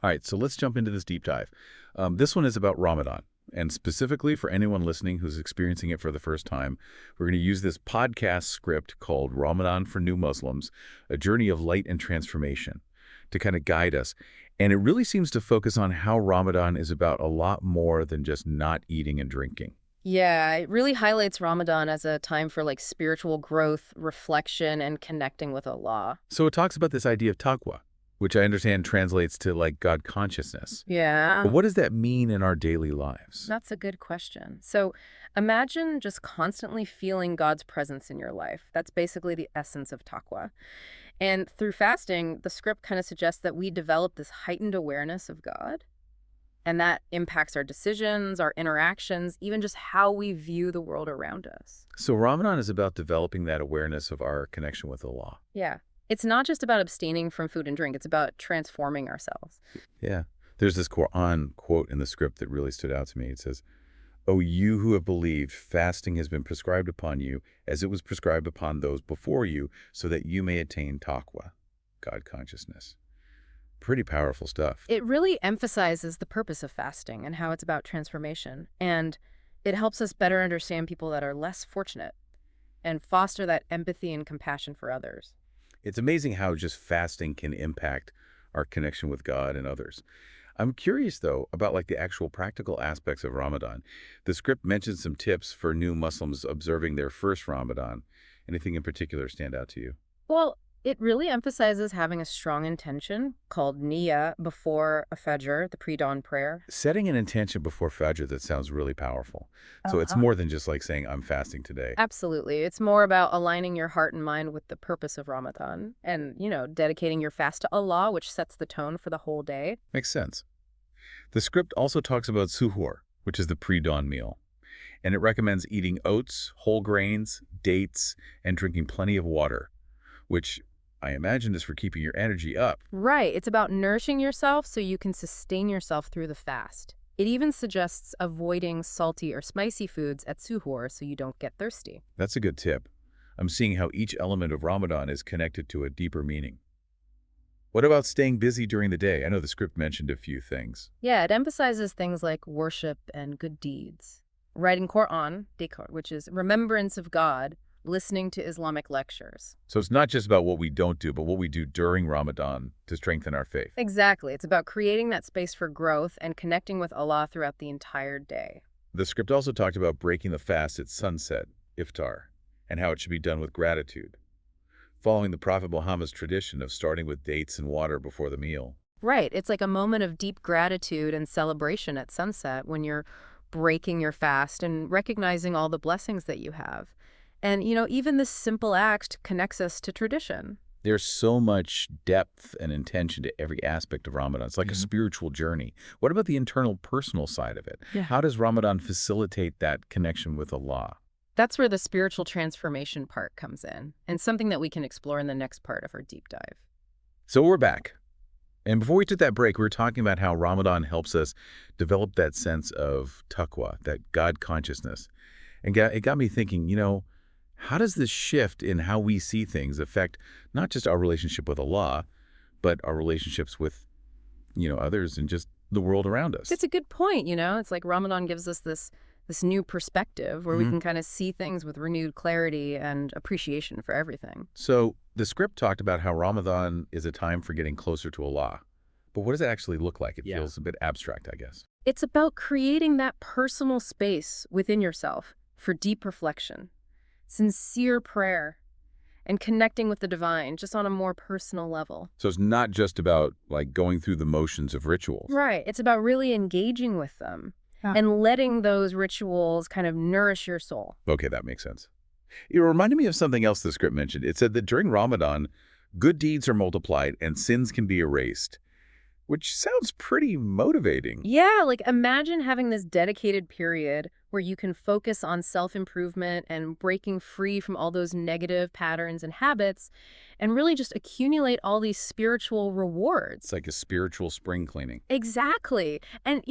All right, so let's jump into this deep dive. This one is about Ramadan. And specifically for anyone listening who's experiencing it for the first time, we're going to use this podcast script called Ramadan for New Muslims, a journey of light and transformation, to kind of guide us. And it really seems to focus on how Ramadan is about a lot more than just not eating and drinking. Yeah, it really highlights Ramadan as a time for like spiritual growth, reflection, and connecting with Allah. So it talks about this idea of taqwa, which I understand translates to like God consciousness. But Yeah. what does that mean in our daily lives? That's a good question. So imagine just constantly feeling God's presence in your life. That's basically the essence of taqwa. And through fasting, the script kind of suggests that we develop this heightened awareness of God. And that impacts our decisions, our interactions, even just how we view the world around us. So Ramadan is about developing that awareness of our connection with Allah. Yeah. It's not just about abstaining from food and drink. It's about transforming ourselves. Yeah. There's this Quran quote in the script that really stood out to me. It says, "O you who have believed, fasting has been prescribed upon you as it was prescribed upon those before you, so that you may attain taqwa," God consciousness. Pretty powerful stuff. It really emphasizes the purpose of fasting and how it's about transformation. And it helps us better understand people that are less fortunate and foster that empathy and compassion for others. It's amazing how just fasting can impact our connection with God and others. I'm curious, though, about like the actual practical aspects of Ramadan. The script mentions some tips for new Muslims observing their first Ramadan. Anything in particular stand out to you? Well, it really emphasizes having a strong intention called niyyah before a fajr, the pre-dawn prayer. Setting an intention before Fajr, that sounds really powerful. So it's more than just like saying, I'm fasting today. Absolutely. It's more about aligning your heart and mind with the purpose of Ramadan and, dedicating your fast to Allah, which sets the tone for the whole day. Makes sense. The script also talks about suhoor, which is the pre-dawn meal. And it recommends eating oats, whole grains, dates, and drinking plenty of water, which I imagine is for keeping your energy up. Right. It's about nourishing yourself so you can sustain yourself through the fast. It even suggests avoiding salty or spicy foods at suhoor so you don't get thirsty. That's a good tip. I'm seeing how each element of Ramadan is connected to a deeper meaning. What about staying busy during the day? I know the script mentioned a few things. Yeah, it emphasizes things like worship and good deeds. Writing Quran, dhikr, which is remembrance of God, listening to Islamic lectures. So it's not just about what we don't do, but what we do during Ramadan to strengthen our faith. Exactly. It's about creating that space for growth and connecting with Allah throughout the entire day. The script also talked about breaking the fast at sunset, iftar, and how it should be done with gratitude, following the Prophet Muhammad's tradition of starting with dates and water before the meal. Right. It's like a moment of deep gratitude and celebration at sunset when you're breaking your fast and recognizing all the blessings that you have. And, even this simple act connects us to tradition. There's so much depth and intention to every aspect of Ramadan. It's like a spiritual journey. What about the internal personal side of it? Yeah. How does Ramadan facilitate that connection with Allah? That's where the spiritual transformation part comes in, and something that we can explore in the next part of our deep dive. So we're back. And before we took that break, we were talking about how Ramadan helps us develop that sense of taqwa, that God consciousness. And it got me thinking, how does this shift in how we see things affect not just our relationship with Allah, but our relationships with, others and just the world around us? It's a good point, It's like Ramadan gives us this new perspective where we can kind of see things with renewed clarity and appreciation for everything. So the script talked about how Ramadan is a time for getting closer to Allah. But what does it actually look like? It feels a bit abstract, I guess. It's about creating that personal space within yourself for deep reflection, sincere prayer, and connecting with the divine just on a more personal level. So it's not just about like going through the motions of rituals. Right. It's about really engaging with them and letting those rituals kind of nourish your soul. Okay, that makes sense. It reminded me of something else the script mentioned. It said that during Ramadan, good deeds are multiplied and sins can be erased, which sounds pretty motivating. Yeah, like imagine having this dedicated period where you can focus on self-improvement and breaking free from all those negative patterns and habits and really just accumulate all these spiritual rewards. It's like a spiritual spring cleaning. Exactly. And,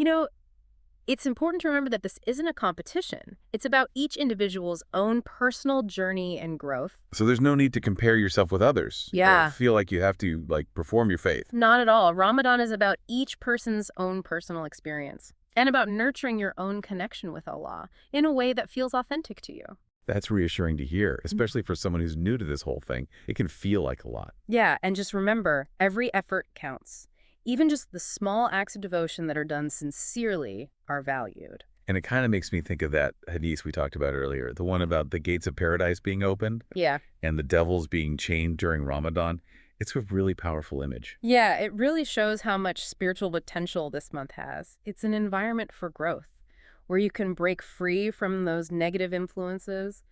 It's important to remember that this isn't a competition. It's about each individual's own personal journey and growth. So there's no need to compare yourself with others or Yeah, feel like you have to, like, perform your faith. not at all. Ramadan is about each person's own personal experience and about nurturing your own connection with Allah in a way that feels authentic to you. That's reassuring to hear, especially for someone who's new to this whole thing. It can feel like a lot. Yeah, and just remember, every effort counts. Even just the small acts of devotion that are done sincerely are valued. And it kind of makes me think of that hadith we talked about earlier, the one about the gates of paradise being opened Yeah. and the devils being chained during Ramadan. It's a really powerful image. Yeah, it really shows how much spiritual potential this month has. It's an environment for growth where you can break free from those negative influences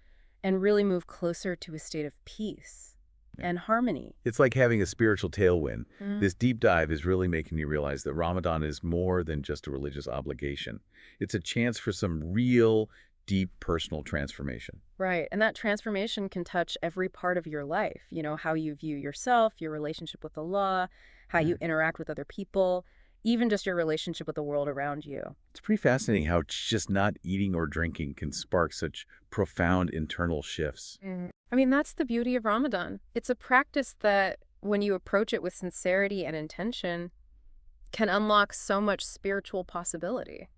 and really move closer to a state of peace Yeah. and harmony. It's like having a spiritual tailwind. Mm. This deep dive is really making you realize that Ramadan is more than just a religious obligation. It's a chance for some real, deep personal transformation. Right. And that transformation can touch every part of your life. You know, how you view yourself, your relationship with Allah, how Yeah. you interact with other people, even just your relationship with the world around you. It's pretty fascinating how just not eating or drinking can spark such profound internal shifts. I mean, that's the beauty of Ramadan. It's a practice that, when you approach it with sincerity and intention, can unlock so much spiritual possibility.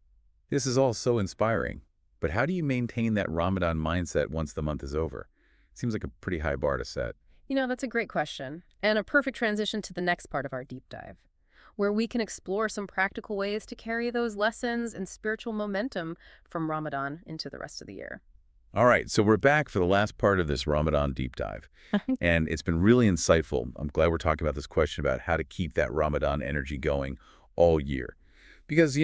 This is all so inspiring. But how do you maintain that Ramadan mindset once the month is over? Seems like a pretty high bar to set. You know, that's a great question, and a perfect transition to the next part of our deep dive, where we can explore some practical ways to carry those lessons and spiritual momentum from Ramadan into the rest of the year. All right, so we're back for the last part of this Ramadan deep dive. And it's been really insightful. I'm glad we're talking about this question about how to keep that Ramadan energy going all year. Because,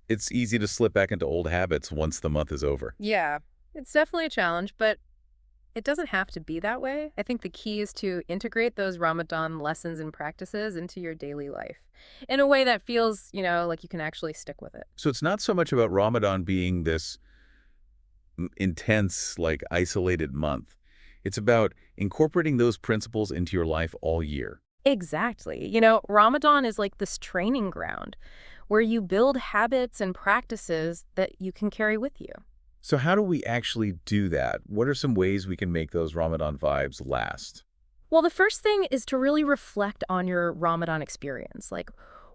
it's easy to slip back into old habits once the month is over. Yeah, it's definitely a challenge, but it doesn't have to be that way. I think the key is to integrate those Ramadan lessons and practices into your daily life in a way that feels, like you can actually stick with it. So it's not so much about Ramadan being this intense, like isolated month. It's about incorporating those principles into your life all year. Exactly. Ramadan is like this training ground where you build habits and practices that you can carry with you. So how do we actually do that? What are some ways we can make those Ramadan vibes last? Well, the first thing is to really reflect on your Ramadan experience. Like,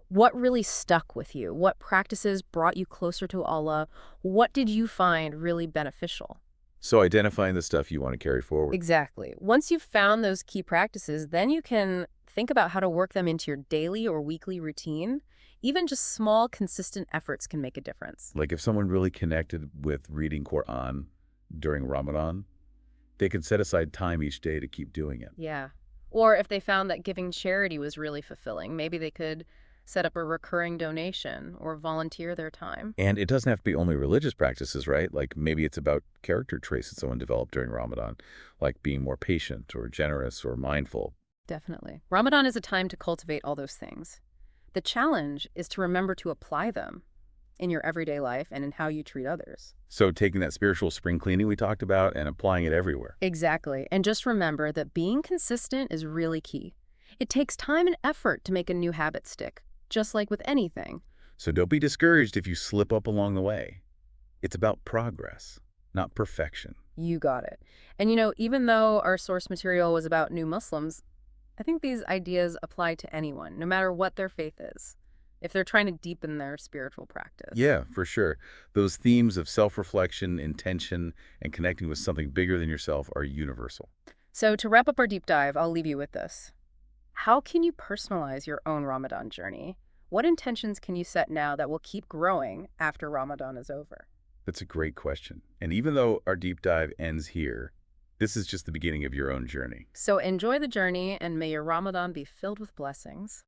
what really stuck with you? What practices brought you closer to Allah? What did you find really beneficial? So identifying the stuff you want to carry forward. Exactly. Once you've found those key practices, then you can think about how to work them into your daily or weekly routine. Even just small, consistent efforts can make a difference. Like if someone really connected with reading Quran during Ramadan, they could set aside time each day to keep doing it. Yeah. Or if they found that giving charity was really fulfilling, maybe they could set up a recurring donation or volunteer their time. And it doesn't have to be only religious practices, right? Like maybe it's about character traits that someone developed during Ramadan, like being more patient or generous or mindful. Definitely. Ramadan is a time to cultivate all those things. The challenge is to remember to apply them in your everyday life and in how you treat others. So taking that spiritual spring cleaning we talked about and applying it everywhere. Exactly. And just remember that being consistent is really key. It takes time and effort to make a new habit stick, just like with anything. So don't be discouraged if you slip up along the way. It's about progress, not perfection. You got it. And even though our source material was about new Muslims, I think these ideas apply to anyone, no matter what their faith is, if they're trying to deepen their spiritual practice. Yeah, for sure. Those themes of self-reflection, intention, and connecting with something bigger than yourself are universal. So to wrap up our deep dive, I'll leave you with this. How can you personalize your own Ramadan journey? What intentions can you set now that will keep growing after Ramadan is over? That's a great question. And even though our deep dive ends here, this is just the beginning of your own journey. So enjoy the journey, and may your Ramadan be filled with blessings.